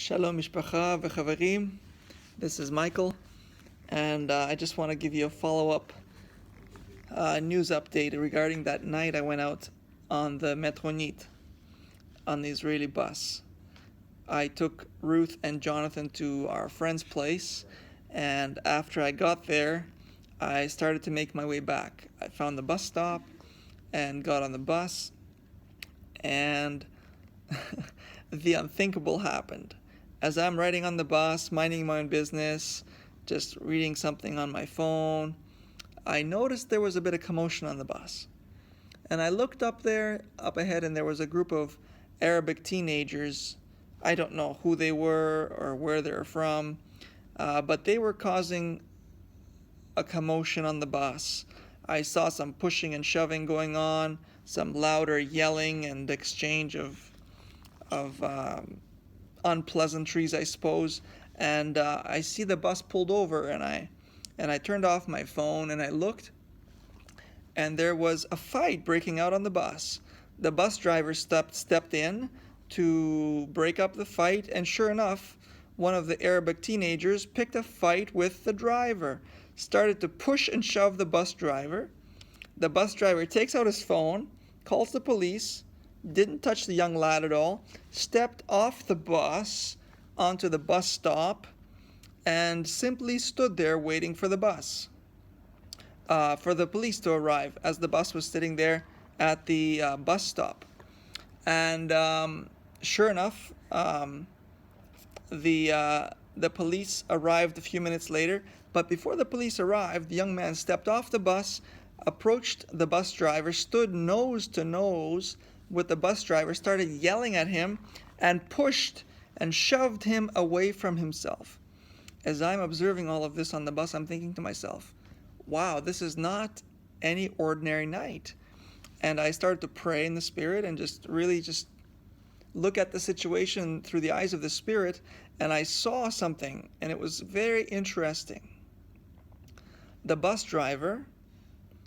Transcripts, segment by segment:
Shalom mishpacha v'chaverim. This is Michael, and I just want to give you a follow-up news update regarding that night I went out on the metronit on the Israeli bus. I took Ruth and Jonathan to our friend's place, and after I got there, I started to make my way back. I found the bus stop and got on the bus, and the unthinkable happened. As I'm riding on the bus, minding my own business, just reading something on my phone, I noticed there was a bit of commotion on the bus. And I looked up ahead, and there was a group of Arabic teenagers. I don't know who they were or where they're from, but they were causing a commotion on the bus. I saw some pushing and shoving going on, some louder yelling and exchange of unpleasantries, I suppose. And I see the bus pulled over, and I turned off my phone and I looked, and there was a fight breaking out on the bus. The bus driver stepped in to break up the fight, and sure enough, one of the Arabic teenagers picked a fight with the driver, started to push and shove the bus driver. The bus driver takes out his phone, calls the police, didn't touch the young lad at all, stepped off the bus onto the bus stop, and simply stood there waiting for the bus, for the police to arrive, as the bus was sitting there at the bus stop. And sure enough, the police arrived a few minutes later. But before the police arrived, the young man stepped off the bus, approached the bus driver, stood nose to nose with the bus driver, started yelling at him, and pushed and shoved him away from himself. As I'm observing all of this on the bus, I'm thinking to myself, wow, this is not any ordinary night. And I started to pray in the Spirit and just look at the situation through the eyes of the Spirit, and I saw something, and it was very interesting. The bus driver,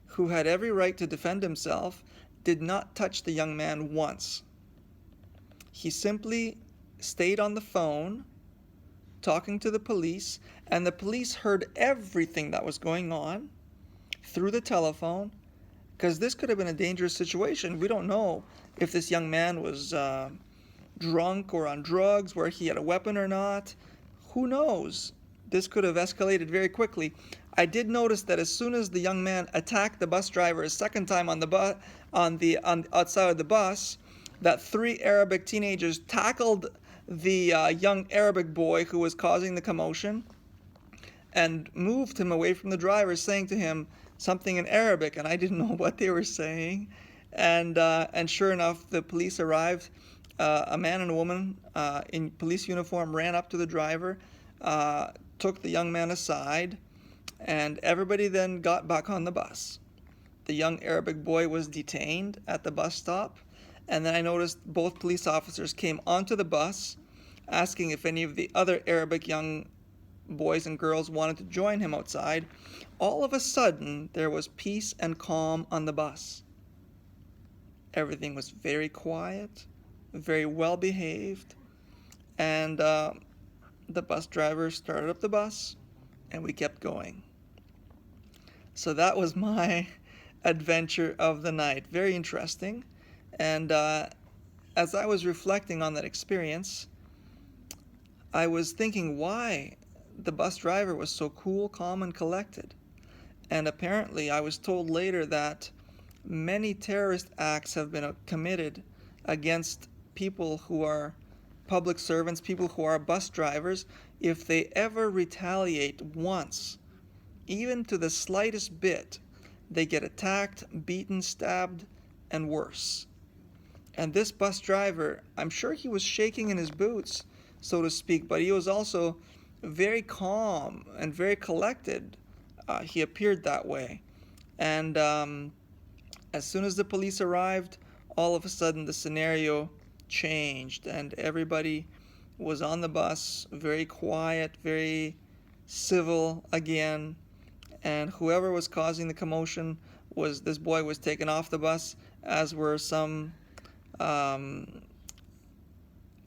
who had every right to defend himself, did not touch the young man once. He simply stayed on the phone talking to the police, and the police heard everything that was going on through the telephone, because this could have been a dangerous situation. We don't know if this young man was drunk or on drugs, where he had a weapon or not. Who knows? This could have escalated very quickly. I did notice that as soon as the young man attacked the bus driver a second time on the outside of the bus, that three Arabic teenagers tackled the young Arabic boy who was causing the commotion and moved him away from the driver, saying to him something in Arabic, and I didn't know what they were saying. And sure enough, the police arrived. A man and a woman in police uniform ran up to the driver, took the young man aside, and everybody then got back on the bus. The young Arabic boy was detained at the bus stop, and then I noticed both police officers came onto the bus, asking if any of the other Arabic young boys and girls wanted to join him outside. All of a sudden, there was peace and calm on the bus. Everything was very quiet, very well behaved, and the bus driver started up the bus, and we kept going. So that was my adventure of the night. Very interesting. And as I was reflecting on that experience, I was thinking why the bus driver was so cool, calm, and collected. And apparently I was told later that many terrorist acts have been committed against people who are public servants, people who are bus drivers. If they ever retaliate once, even to the slightest bit, they get attacked, beaten, stabbed, and worse. And this bus driver, I'm sure he was shaking in his boots, so to speak, but he was also very calm and very collected. He appeared that way. And as soon as the police arrived, all of a sudden the scenario changed, and everybody was on the bus, very quiet, very civil again. And whoever was causing the commotion this boy was taken off the bus, as were some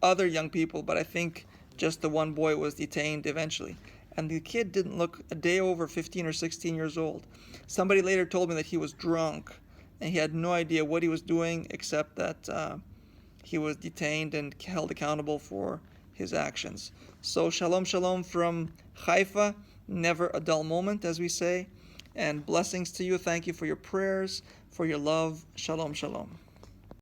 other young people, but I think Just the one boy was detained eventually. And the kid didn't look a day over 15 or 16 years old. Somebody later told me that he was drunk and he had no idea what he was doing except that he was detained and held accountable for his actions. So shalom shalom from Haifa, never a dull moment, as we say, and blessings to you. Thank you for your prayers, for your love. Shalom shalom.